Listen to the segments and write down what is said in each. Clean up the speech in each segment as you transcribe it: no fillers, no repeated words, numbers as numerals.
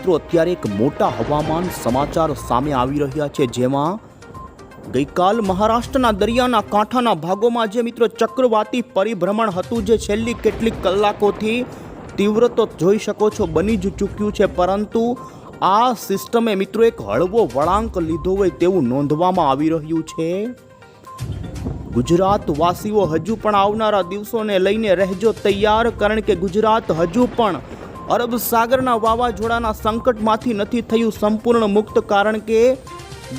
મિત્રો અત્યારે એક મોટા હવામાન સમાચાર સામે આવી રહ્યા છે, જેમાં ગઈકાલ મહારાષ્ટ્રના દરિયાના કાંઠાના ભાગોમાં જે મિત્રો ચક્રવાતી પરિભ્રમણ હતું, જે છેલ્લી કેટલીક કલાકોથી તીવ્ર તો જોઈ શકો છો બની જ ચૂક્યું છે, પરંતુ આ સિસ્ટમે મિત્રો એક હળવો વળાંક લીધો હોય તેવું નોંધવામાં આવી રહ્યું છે। ગુજરાત વાસીઓ હજુ પણ આવનારા દિવસોને લઈને રહેજો તૈયાર, કારણ કે ગુજરાત હજુ પણ અરબ સાગરના વાવાઝોડાના સંકટમાંથી નથી થયું સંપૂર્ણ મુક્ત, કારણ કે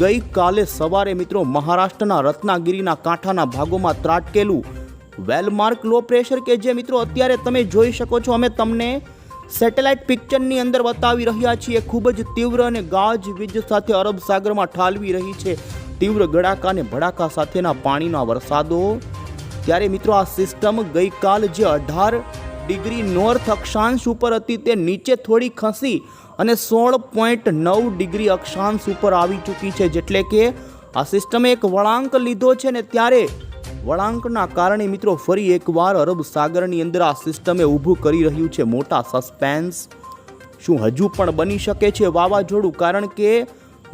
ગઈકાલે સવારે મિત્રો મહારાષ્ટ્રના રત્નાગીરીના કાંઠાના ભાગોમાં ત્રાટકેલું વેલમાર્ક લો પ્રેશર, કે જે મિત્રો અત્યારે તમે જોઈ શકો છો, અમે તમને સેટેલાઇટ પિક્ચરની અંદર બતાવી રહ્યા છીએ, ખૂબ જ તીવ્ર અને ગાજવીજ સાથે અરબ સાગરમાં ઠાલવી રહી છે તીવ્ર ગડાકા અને ભડાકા સાથેના પાણીના વરસાદો। ત્યારે મિત્રો આ સિસ્ટમ ગઈકાલ જે 18 ડિગ્રી નોર્થ અક્ષાંશ ઉપર હતી તે નીચે થોડી ખસી અને 16.9 ડિગ્રી અક્ષાંશ ઉપર આવી ચૂકી છે, જેટલે કે આ સિસ્ટમે એક વળાંક લીધો છે ને ત્યારે વળાંકના કારણે મિત્રો ફરી એકવાર અરબ સાગરની અંદર આ સિસ્ટમે ઊભું કરી રહ્યું છે મોટા સસ્પેન્સ। શું હજુ પણ બની શકે છે વાવાઝોડું? કારણ કે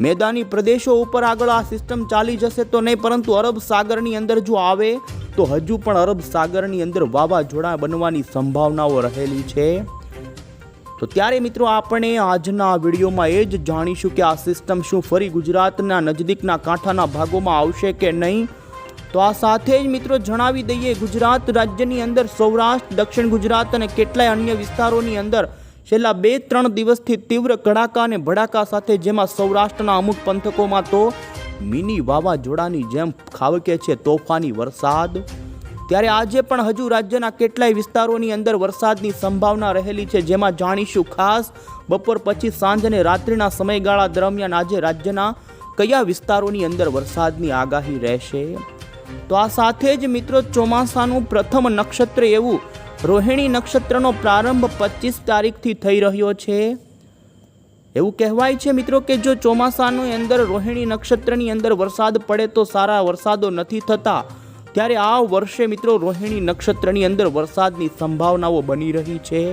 મેદાની પ્રદેશો ઉપર આગળ આ સિસ્ટમ ચાલી જશે તો નહીં, પરંતુ અરબ સાગરની અંદર જો આવે તો હજુ પણ અરબ સાગરની અંદર વાવાઝોડા બનવાની સંભાવનાઓ રહેલી છે। તો ત્યારે મિત્રો આપણે આજના વિડીયોમાં એ જ જાણીશું કે આ સિસ્ટમ શું ફરી ગુજરાતના નજદીકના કાંઠાના ભાગોમાં આવશે કે નહીં। તો આ સાથે જ મિત્રો જણાવી દઈએ, ગુજરાત રાજ્યની અંદર સૌરાષ્ટ્ર, દક્ષિણ ગુજરાત અને કેટલાય અન્ય વિસ્તારોની અંદર છેલ્લા 2-3 દિવસથી તીવ્ર કડાકા અને ભડાકા સાથે, જેમાં સૌરાષ્ટ્રના અમુક પંથકોમાં તો મિની વાવાઝોડાની જેમ ખાબકે છે તોફાની વરસાદ। ત્યારે આજે પણ હજુ રાજ્યના કેટલાય વિસ્તારોની અંદર વરસાદની સંભાવના રહેલી છે, જેમાં જાણીશું ખાસ બપોર પછી સાંજ અને રાત્રિના સમયગાળા દરમિયાન આજે રાજ્યના કયા વિસ્તારોની અંદર વરસાદની આગાહી રહેશે। તો આ સાથે જ મિત્રો ચોમાસાનું પ્રથમ નક્ષત્ર એવું રોહિણી નક્ષત્રનો પ્રારંભ 25 તારીખથી થઈ રહ્યો છે। એવું કહેવાય છે મિત્રો કે જો ચોમાસાની અંદર રોહિણી નક્ષત્રની અંદર વરસાદ પડે તો સારા વરસાદો નથી થતા, ત્યારે આ વર્ષે મિત્રો રોહિણી નક્ષત્રની અંદર વરસાદની સંભાવનાઓ બની રહી છે।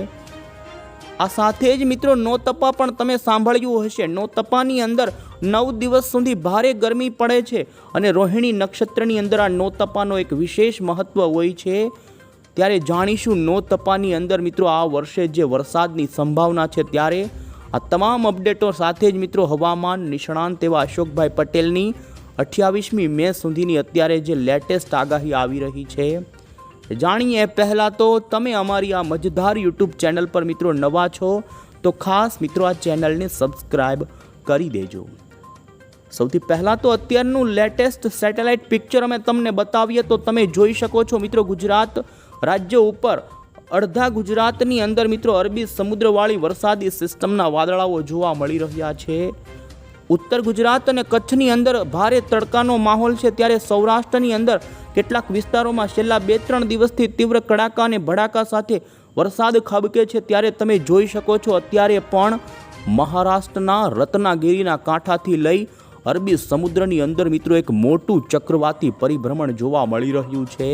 આ સાથે જ મિત્રો નોતપા પણ તમે સાંભળ્યું હશે, નોતપાની અંદર 9 દિવસ સુધી ભારે ગરમી પડે છે અને રોહિણી નક્ષત્રની અંદર આ નોતપાનો એક વિશેષ મહત્વ હોય છે। ત્યારે જાણીશું નોતપાની અંદર મિત્રો આ વર્ષે જે વરસાદની સંભાવના છે, ત્યારે આ તમામ અપડેટો સાથે જ મિત્રો હવામાન નિષ્ણાંત એવા અશોકભાઈ પટેલની 28મી મે સુધીની અત્યારે જે લેટેસ્ટ આગાહી આવી રહી છે, જાણીએ। પહેલાં તો તમે અમારી આ મજેદાર યુટ્યુબ ચેનલ પર મિત્રો નવા છો તો ખાસ મિત્રો આ ચેનલને સબસ્ક્રાઈબ કરી દેજો। સૌથી પહેલાં તો અત્યારનું લેટેસ્ટ સેટેલાઇટ પિક્ચર અમે તમને બતાવીએ તો તમે જોઈ શકો છો મિત્રો ગુજરાત રાજ્ય ઉપર અડધા ગુજરાતની અંદર મિત્રો અરબી સમુદ્રવાળી વરસાદી સિસ્ટમના વાદળાઓ જોવા મળી રહ્યા છે। ઉત્તર ગુજરાત અને કચ્છની અંદર ભારે તડકાનો માહોલ છે, ત્યારે સૌરાષ્ટ્રની અંદર કેટલાક વિસ્તારોમાં છેલ્લા 2-3 દિવસથી તીવ્ર કડાકા અને ભડાકા સાથે વરસાદ ખાબકે છે। ત્યારે તમે જોઈ શકો છો અત્યારે પણ મહારાષ્ટ્રના રત્નાગીરીના કાંઠાથી લઈ અરબી સમુદ્રની અંદર મિત્રો એક મોટું ચક્રવાતી પરિભ્રમણ જોવા મળી રહ્યું છે।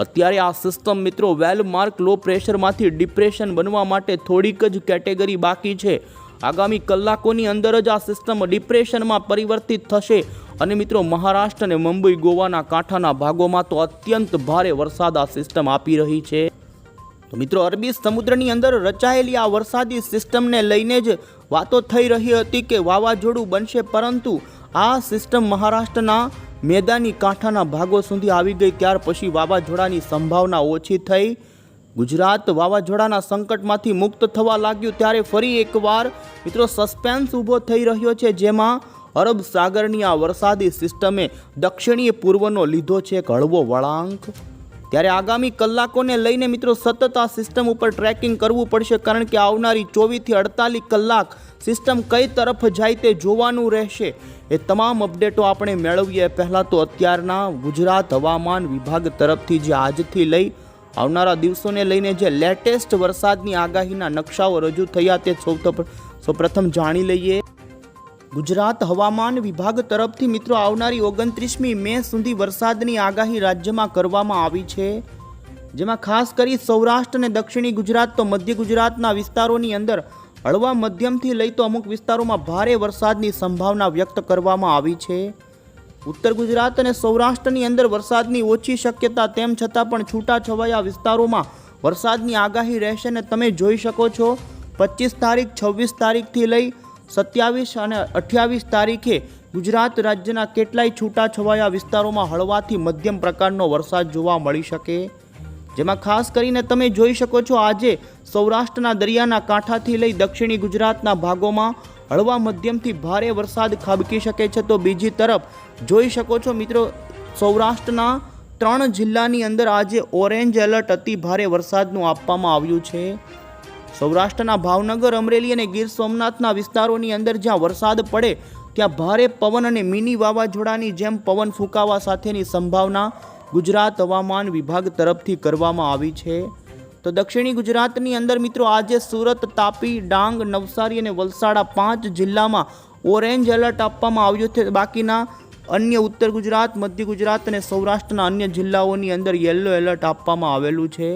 અત્યારે આ સિસ્ટમ મિત્રો વેલમાર્ક લો પ્રેશરમાંથી ડિપ્રેશન બનવા માટે થોડીક જ કેટેગરી બાકી છે। આગામી કલાકોની અંદર જ આ સિસ્ટમ ડિપ્રેશનમાં પરિવર્તિત થશે અને મિત્રો મહારાષ્ટ્ર અને મુંબઈ ગોવાના કાંઠાના ભાગોમાં તો અત્યંત ભારે વરસાદ આ સિસ્ટમ આપી રહી છે। તો મિત્રો અરબી સમુદ્રની અંદર રચાયેલી આ વરસાદી સિસ્ટમને લઈને જ વાતો થઈ રહી હતી કે વાવાઝોડું બનશે, પરંતુ આ સિસ્ટમ મહારાષ્ટ્રના મેદાની કાંઠાના ભાગો સુધી આવી ગઈ, ત્યાર પછી વાવાઝોડાની સંભાવના ઓછી થઈ, ગુજરાત વાવાઝોડાના સંકટમાંથી મુક્ત થવા લાગ્યું। ત્યારે ફરી એકવાર મિત્રો સસ્પેન્સ ઊભો થઈ રહ્યો છે, જેમાં અરબ સાગરની આ વરસાદી સિસ્ટમે દક્ષિણીય પૂર્વનો લીધો છે એક હળવો વળાંક। ત્યારે આગામી કલાકોને લઈને મિત્રો સતત આ સિસ્ટમ ઉપર ટ્રેકિંગ કરવું પડશે, કારણ કે આવનારી 24 થી 48 કલાક સિસ્ટમ કઈ તરફ જાય તે જોવાનું રહેશે। એ તમામ અપડેટો આપણે મેળવીએ પહેલાં તો અત્યારના ગુજરાત હવામાન વિભાગ તરફથી જે આજથી લઈ આવનારા દિવસોને લઈને જે લેટેસ્ટ વરસાદની આગાહીના નકશાઓ રજૂ થયા તે સૌપ્રથમ જાણી લઈએ। ગુજરાત હવામાન વિભાગ તરફથી મિત્રો આવનારી 29મી મે સુધી વરસાદની આગાહી રાજ્યમાં કરવામાં આવી છે, જેમાં ખાસ કરી સૌરાષ્ટ્ર અને દક્ષિણી ગુજરાત તો મધ્ય ગુજરાતના વિસ્તારોની અંદર હળવા મધ્યમથી લઈ તો અમુક વિસ્તારોમાં ભારે વરસાદની સંભાવના વ્યક્ત કરવામાં આવી છે। ઉત્તર ગુજરાત અને સૌરાષ્ટ્રની અંદર વરસાદની ઓછી શક્યતા તેમ છતાં પણ છૂટાછવાયા વિસ્તારોમાં વરસાદની આગાહી રહેશે અને તમે જોઈ શકો છો 25 તારીખ 26 તારીખથી લઈ 27 અને 28 તારીખે ગુજરાત રાજ્યના કેટલાય છૂટાછવાયા વિસ્તારોમાં હળવાથી મધ્યમ પ્રકારનો વરસાદ જોવા મળી શકે, જેમાં ખાસ કરીને તમે જોઈ શકો છો આજે સૌરાષ્ટ્રના દરિયાના કાંઠાથી લઈ દક્ષિણી ગુજરાતના ભાગોમાં હળવા મધ્યમથી ભારે વરસાદ ખાબકી શકે છે। તો બીજી તરફ જોઈ શકો છો મિત્રો, સૌરાષ્ટ્રના 3 જિલ્લાની અંદર આજે ઓરેન્જ એલર્ટ અતિ ભારે વરસાદનું આપવામાં આવ્યું છે। સૌરાષ્ટ્રના ભાવનગર, અમરેલી અને ગીર સોમનાથના વિસ્તારોની અંદર જ્યાં વરસાદ પડે ત્યાં ભારે પવન અને મિની વાવાઝોડાની જેમ પવન ફૂંકાવા સાથેની સંભાવના ગુજરાત હવામાન વિભાગ તરફથી કરવામાં આવી છે। તો દક્ષિણી ગુજરાતની અંદર મિત્રો આજે સુરત, તાપી, ડાંગ, નવસારી અને વલસાડ 5 જિલ્લામાં ઓરેન્જ એલર્ટ આપવામાં આવ્યું છે। બાકીના અન્ય ઉત્તર ગુજરાત, મધ્ય ગુજરાત અને સૌરાષ્ટ્રના અન્ય જિલ્લાઓની અંદર યલો એલર્ટ આપવામાં આવેલું છે।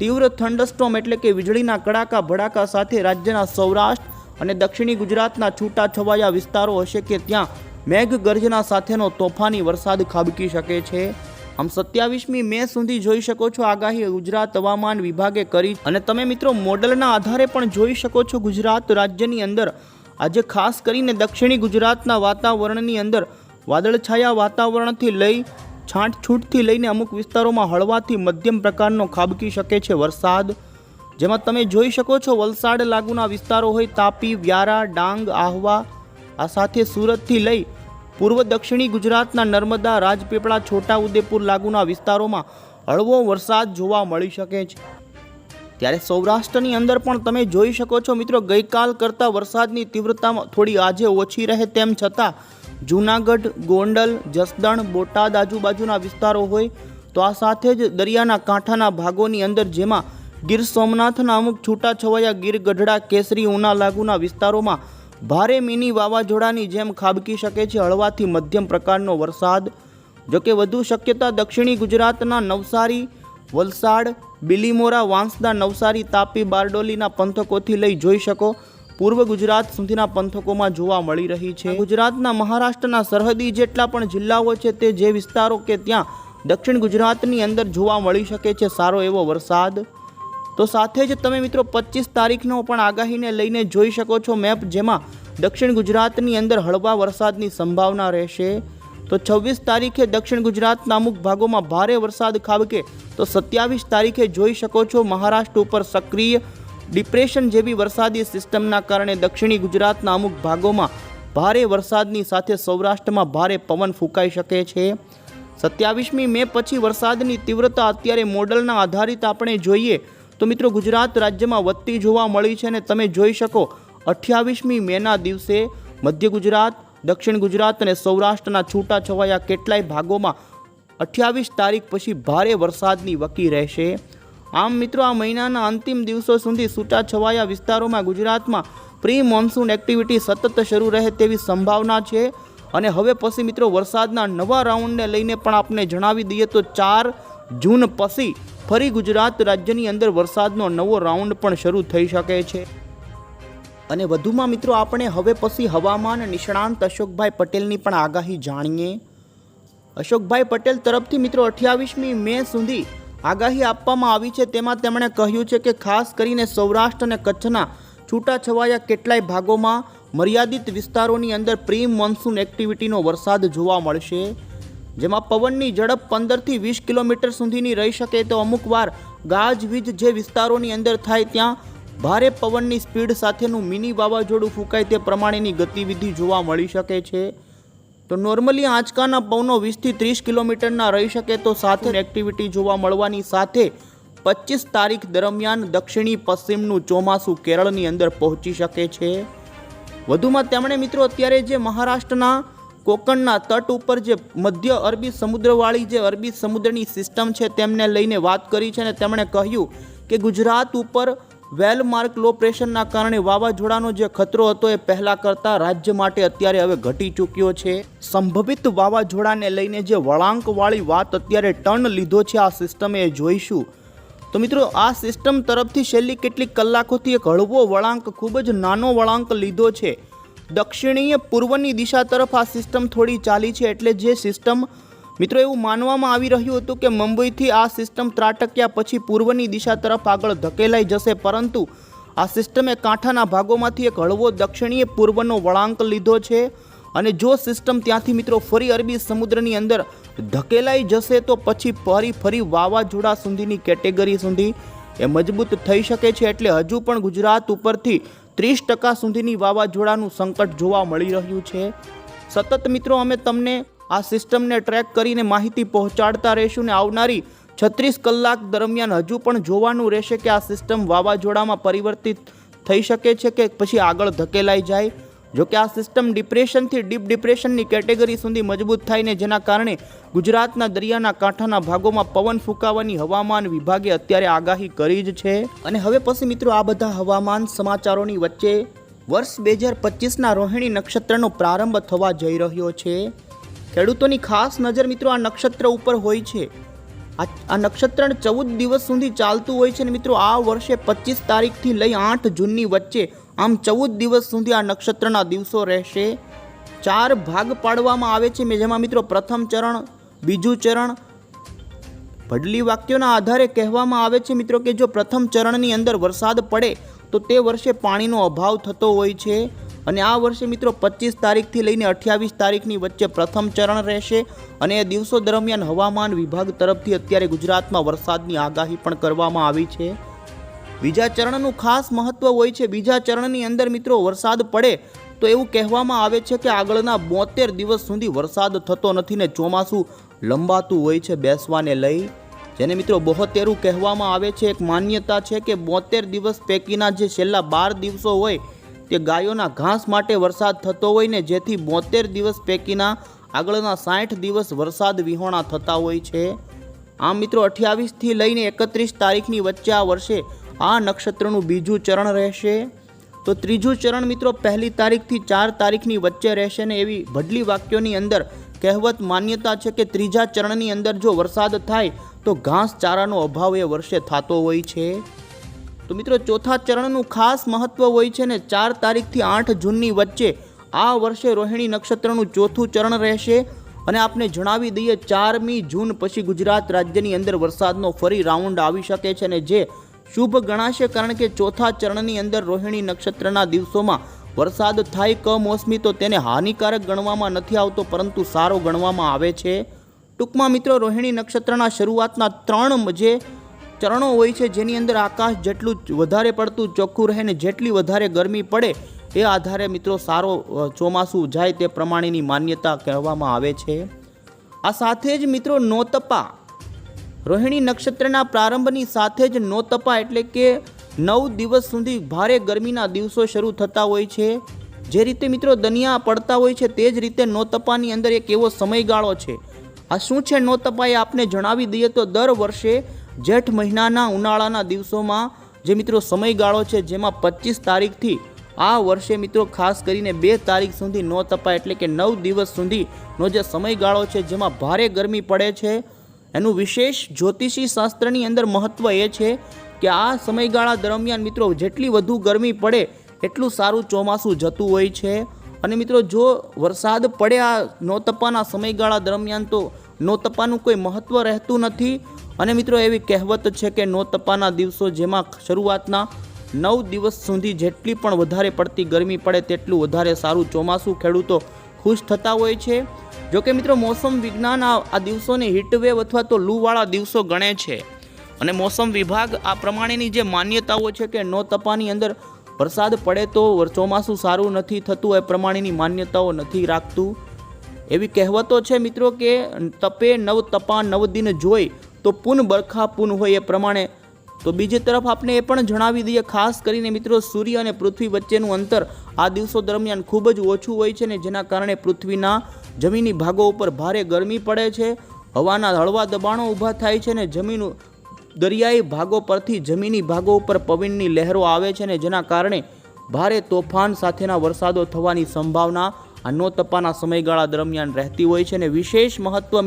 તીવ્ર થંડરસ્ટોર્મ એટલે કે વીજળીના કડાકા ભડાકા સાથે રાજ્યના સૌરાષ્ટ્ર અને દક્ષિણી ગુજરાતના છૂટાછવાયા વિસ્તારો હશે કે ત્યાં મેઘગર્જના સાથેનો તોફાની વરસાદ ખાબકી શકે છે। આમ 27મી મે સુધી જોઈ શકો છો આગાહી ગુજરાત હવામાન વિભાગે કરી અને તમે મિત્રો મોડલના આધારે પણ જોઈ શકો છો ગુજરાત રાજ્યની અંદર આજે ખાસ કરીને દક્ષિણી ગુજરાતના વાતાવરણની અંદર વાદળછાયા વાતાવરણથી લઈ છાંટછૂટથી લઈને અમુક વિસ્તારોમાં હળવાથી મધ્યમ પ્રકારનો ખાબકી શકે છે વરસાદ, જેમાં તમે જોઈ શકો છો વલસાડ લાગુના વિસ્તારો હોય તાપી, વ્યારા, ડાંગ, આહવા, આ સાથે સુરતથી લઈ પૂર્વ દક્ષિણી ગુજરાતના નર્મદા, રાજપીપળા, છોટાઉદેપુર લાગુના વિસ્તારોમાં હળવો વરસાદ જોવા મળી શકે છે। ત્યારે સૌરાષ્ટ્રની અંદર પણ તમે જોઈ શકો છો મિત્રો, ગઈકાલ કરતાં વરસાદની તીવ્રતામાં થોડી આજે ઓછી રહે તેમ છતાં જૂનાગઢ, ગોંડલ, જસદણ, બોટાદ આજુબાજુના વિસ્તારો હોય તો આ સાથે જ દરિયાના કાંઠાના ભાગોની અંદર જેમાં ગીર સોમનાથના અમુક છૂટાછવાયા ગીર ગઢડા, કેસરી, ઉના લાગુના વિસ્તારોમાં ભારે મિની વાવાઝોડાની જેમ ખાબકી શકે છે હળવાથી મધ્યમ પ્રકારનો વરસાદ। જોકે વધુ શક્યતા દક્ષિણી ગુજરાતના નવસારી, વલસાડ, બિલીમોરા, વાંસદા, નવસારી, તાપી, બારડોલીના પંથકોથી લઈ જોઈ શકો પૂર્વ ગુજરાત સુધીના પંથકોમાં જોવા મળી રહી છે। ગુજરાતના મહારાષ્ટ્રના સરહદી જેટલા પણ જિલ્લાઓ છે તે જે વિસ્તારો કે ત્યાં દક્ષિણ ગુજરાતની અંદર જોવા મળી શકે છે સારો એવો વરસાદ। તો સાથે જ તમે મિત્રો 25 તારીખનો પણ આગાહીને લઈને જોઈ શકો છો મેપ, જેમાં દક્ષિણ ગુજરાતની અંદર હળવા વરસાદની સંભાવના રહેશે। તો 26 તારીખે દક્ષિણ ગુજરાતના અમુક ભાગોમાં ભારે વરસાદ ખાબકે તો 27 તારીખે જોઈ શકો છો મહારાષ્ટ્ર ઉપર સક્રિય ડિપ્રેશન જેવી વરસાદી સિસ્ટમના કારણે દક્ષિણી ગુજરાતના અમુક ભાગોમાં ભારે વરસાદની સાથે સૌરાષ્ટ્રમાં ભારે પવન ફૂંકાઈ શકે છે। 27મી મે પછી વરસાદની તીવ્રતા અત્યારે મોડલના આધારિત આપણે જોઈએ તો મિત્રો ગુજરાત રાજ્યમાં વધતી જોવા મળી છે અને તમે જોઈ શકો 28મી મેના દિવસે મધ્ય ગુજરાત, દક્ષિણ ગુજરાત અને સૌરાષ્ટ્રના છૂટાછવાયા કેટલાય ભાગોમાં 28 તારીખ પછી ભારે વરસાદની વકી રહેશે। આમ મિત્રો આ મહિનાના અંતિમ દિવસો સુધી છૂટાછવાયા વિસ્તારોમાં ગુજરાતમાં પ્રી મોન્સૂન એક્ટિવિટી સતત શરૂ રહે તેવી સંભાવના છે અને હવે પછી મિત્રો વરસાદના નવા રાઉન્ડને લઈને પણ આપણે જણાવી દઈએ તો 4 જૂન પછી ફરી ગુજરાત રાજ્યની અંદર વરસાદનો નવો રાઉન્ડ પણ શરૂ થઈ શકે છે। અને વધુમાં મિત્રો આપણે હવે પછી હવામાન નિષ્ણાંત અશોકભાઈ પટેલની પણ આગાહી જાણીએ। અશોકભાઈ પટેલ તરફથી મિત્રો 28મી મે સુધી આગાહી આપવામાં આવી છે। તેમાં તેમણે કહ્યું છે કે ખાસ કરીને સૌરાષ્ટ્ર અને કચ્છના છૂટાછવાયા કેટલાય ભાગોમાં મર્યાદિત વિસ્તારોની અંદર પ્રી મોન્સૂન એક્ટિવિટીનો વરસાદ જોવા મળશે, જેમાં પવનની ઝડપ 15થી 20 કિલોમીટર સુધીની રહી શકે તો અમુક વાર ગાજવીજ જે વિસ્તારોની અંદર થાય ત્યાં ભારે પવનની સ્પીડ સાથેનું મિની વાવાઝોડું ફૂંકાય તે પ્રમાણેની ગતિવિધિ જોવા મળી શકે છે। તો નોર્મલી આંચકાના પવનો 20થી 30 કિલોમીટરના રહી શકે તો સાથે એક્ટિવિટી જોવા મળવાની સાથે 25 તારીખ દરમિયાન દક્ષિણી પશ્ચિમનું ચોમાસું કેરળની અંદર પહોંચી શકે છે। વધુમાં તેમણે મિત્રો અત્યારે જે મહારાષ્ટ્રના કોકણના તટ ઉપર જે મધ્ય અરબી સમુદ્રવાળી જે અરબી સમુદ્રની સિસ્ટમ છે તેમને લઈને વાત કરી છે અને તેમણે કહ્યું કે ગુજરાત ઉપર વેલમાર્ક લો પ્રેશરના કારણે વાવાઝોડાનો જે ખતરો હતો એ પહેલાં કરતાં રાજ્ય માટે અત્યારે હવે ઘટી ચૂક્યો છે। સંભવિત વાવાઝોડાને લઈને જે વળાંકવાળી વાત અત્યારે ટર્ન લીધો છે આ સિસ્ટમે એ જોઈશું। તો મિત્રો આ સિસ્ટમ તરફથી છેલ્લી કેટલીક કલાકોથી એક હળવો વળાંક, ખૂબ જ નાનો વળાંક લીધો છે. દક્ષિણીય પૂર્વની દિશા તરફ આ સિસ્ટમ થોડી ચાલી છે. એટલે જે સિસ્ટમ મિત્રો એવું માનવામાં આવી રહ્યું હતું કે મુંબઈથી આ સિસ્ટમ ત્રાટક્યા પછી પૂર્વની દિશા તરફ આગળ ધકેલાઈ જશે, પરંતુ આ સિસ્ટમે કાંઠાના ભાગોમાંથી એક હળવો દક્ષિણીય પૂર્વનો વળાંક લીધો છે. અને જો સિસ્ટમ ત્યાંથી મિત્રો ફરી અરબી સમુદ્રની અંદર ધકેલાઈ જશે તો પછી ફરી વાવાઝોડા સુધીની કેટેગરી સુધી એ મજબૂત થઈ શકે છે. એટલે હજુ પણ ગુજરાત ઉપરથી 30% સુધીની વાવાઝોડાનું સંકટ જોવા મળી રહ્યું છે. સતત મિત્રો અમે તમને આ સિસ્ટમને ટ્રેક કરીને માહિતી પહોંચાડતા રહીશું ને આવનારી 36 કલાક દરમિયાન હજુ પણ જોવાનું રહેશે કે આ સિસ્ટમ વાવાઝોડામાં પરિવર્તિત થઈ શકે છે કે પછી આગળ ધકેલાઈ જાય. જો કે આ સિસ્ટમ ડિપ્રેશનથી ડીપ ડિપ્રેશનની કેટેગરી સુધી મજબૂત થાય ને જેના કારણે ગુજરાતના દરિયાના કાંઠાના ભાગોમાં પવન ફૂંકાવાની હવામાન વિભાગે અત્યારે આગાહી કરી જ છે. અને હવે પછી મિત્રો આ બધા હવામાન સમાચારોની વચ્ચે વર્ષ 2025ના રોહિણી નક્ષત્રનો પ્રારંભ થવા જઈ રહ્યો છે. ખેડૂતોની ખાસ નજર મિત્રો આ નક્ષત્ર ઉપર હોય છે. આ નક્ષત્ર 14 દિવસ સુધી ચાલતું હોય છે. અને મિત્રો આ વર્ષે 25 તારીખથી લઈ 8 જૂનની વચ્ચે આમ 14 દિવસ સુધી આ નક્ષત્રના દિવસો રહેશે. 4 ભાગ પાડવામાં આવે છે, જેમાં મિત્રો પ્રથમ ચરણ, બીજું ચરણ, ભડલી વાક્યોના આધારે કહેવામાં આવે છે મિત્રો કે જો પ્રથમ ચરણની અંદર વરસાદ પડે તો તે વર્ષે પાણીનો અભાવ થતો હોય છે. અને આ વર્ષે મિત્રો 25 તારીખથી લઈને 28 તારીખની વચ્ચે પ્રથમ ચરણ રહેશે. અને એ દિવસો દરમિયાન હવામાન વિભાગ તરફથી અત્યારે ગુજરાતમાં વરસાદની આગાહી પણ કરવામાં આવી છે. બીજા ચરણનું ખાસ મહત્વ હોય છે. બીજા ચરણની અંદર મિત્રો વરસાદ પડે તો એવું કહેવામાં આવે છે કે આગળના 72 દિવસ સુધી વરસાદ થતો નથી ને ચોમાસું લંબાતું હોય છે બેસવાને લઈ, જેને મિત્રો 72 કહેવામાં આવે છે. એક માન્યતા છે કે 72 દિવસ પૈકીના જે છેલ્લા 12 દિવસો હોય તે ગાયોના ઘાસ માટે વરસાદ થતો હોય ને જેથી 72 દિવસ પૈકીના આગળના 60 દિવસ વરસાદ વિહોણા થતા હોય છે. આમ મિત્રો 28થી લઈને 31 તારીખની વચ્ચે આ વર્ષે આ નક્ષત્રનું બીજું ચરણ રહેશે. તો ત્રીજું ચરણ મિત્રો 1 તારીખથી 4 તારીખની વચ્ચે રહેશે ને એવી ભડલી વાક્યોની અંદર કહેવત માન્યતા છે કે ત્રીજા ચરણની અંદર જો વરસાદ થાય તો ઘાસ ચારાનો અભાવ એ વર્ષે થતો હોય છે. તો મિત્રો ચોથા ચરણનું ખાસ મહત્વ હોય છે ને 4 તારીખથી 8 જૂનની વચ્ચે આ વર્ષે રોહિણી નક્ષત્રનું ચોથું ચરણ રહેશે. અને આપને જણાવી દઈએ 4મી જૂન પછી ગુજરાત રાજ્યની અંદર વરસાદનો ફરી રાઉન્ડ આવી શકે છે ને જે શુભ ગણાશે, કારણ કે ચોથા ચરણની અંદર રોહિણી નક્ષત્રના દિવસોમાં વરસાદ થાય કમોસમી તો તેને હાનિકારક ગણવામાં નથી આવતો પરંતુ સારો ગણવામાં આવે છે. ટૂંકમાં મિત્રો રોહિણી નક્ષત્રના શરૂઆતના 3 જે ચરણો હોય છે જેની અંદર આકાશ જેટલું વધારે પડતું ચોખ્ખું રહે ને જેટલી વધારે ગરમી પડે એ આધારે મિત્રો સારો ચોમાસું જાય તે પ્રમાણેની માન્યતા કહેવામાં આવે છે. આ સાથે જ મિત્રો નોતપા, રોહિણી નક્ષત્રના પ્રારંભની સાથે જ નોતપા એટલે કે 9 દિવસ સુધી ભારે ગરમીના દિવસો શરૂ થતા હોય છે. જે રીતે મિત્રો દનિયા પડતા હોય છે તે જ રીતે નોતપાની અંદર એક એવો સમયગાળો છે. આ શું છે નોતપા એ આપને જણાવી દઈએ તો દર વર્ષે જેઠ મહિનાના ઉનાળાના દિવસોમાં જે મિત્રો સમયગાળો છે જેમાં 25 તારીખથી આ વર્ષે મિત્રો ખાસ કરીને 2 તારીખ સુધી નોતપા એટલે કે 9 દિવસ સુધીનો જે સમયગાળો છે જેમાં ભારે ગરમી પડે છે. એનું વિશેષ જ્યોતિષી શાસ્ત્રની અંદર મહત્વ એ છે કે આ સમયગાળા દરમિયાન મિત્રો જેટલી વધુ ગરમી પડે એટલું સારું ચોમાસું જતું હોય છે. અને મિત્રો જો વરસાદ પડે આ નોતપાના સમયગાળા દરમિયાન તો નોતપાનું કોઈ મહત્વ રહેતું નથી. અને મિત્રો એવી કહેવત છે કે નોતપાના દિવસો જેમાં શરૂઆતના 9 દિવસ સુધી જેટલી પણ વધારે પડતી ગરમી પડે તેટલું વધારે સારું ચોમાસું, ખેડૂતો ખુશ થતા હોય છે. જોકે મિત્રો મોસમ વિજ્ઞાન આ દિવસોને હીટવેવ અથવા તો લૂવાળા દિવસો ગણે છે. અને મોસમ વિભાગ આ પ્રમાણેની જે માન્યતાઓ છે કે નોતપાની અંદર વરસાદ પડે તો ચોમાસું સારું નથી થતું એ પ્રમાણેની માન્યતાઓ નથી રાખતું. એવી કહેવતો છે મિત્રો કે તપે નવ તપા 9 દિન જોઈ તો પૂન બરખા પૂન હોય એ પ્રમાણે. તો બીજી તરફ આપણે એ પણ જણાવી દઈએ ખાસ કરીને મિત્રો સૂર્ય અને પૃથ્વી વચ્ચેનું અંતર આ દિવસો દરમિયાન ખૂબ જ ઓછું હોય છે ને જેના કારણે પૃથ્વીના જમીની ભાગો ઉપર ભારે ગરમી પડે છે, હવાના હળવા દબાણો ઊભા થાય છે ને જમીન દરિયાઈ ભાગો પરથી જમીની ભાગો ઉપર પવનની લહેરો આવે છે ને જેના કારણે ભારે તોફાન સાથેના વરસાદો થવાની સંભાવના આ નોતપાના સમયગાળા દરમિયાન રહેતી હોય છે. અને વિશેષ મહત્વ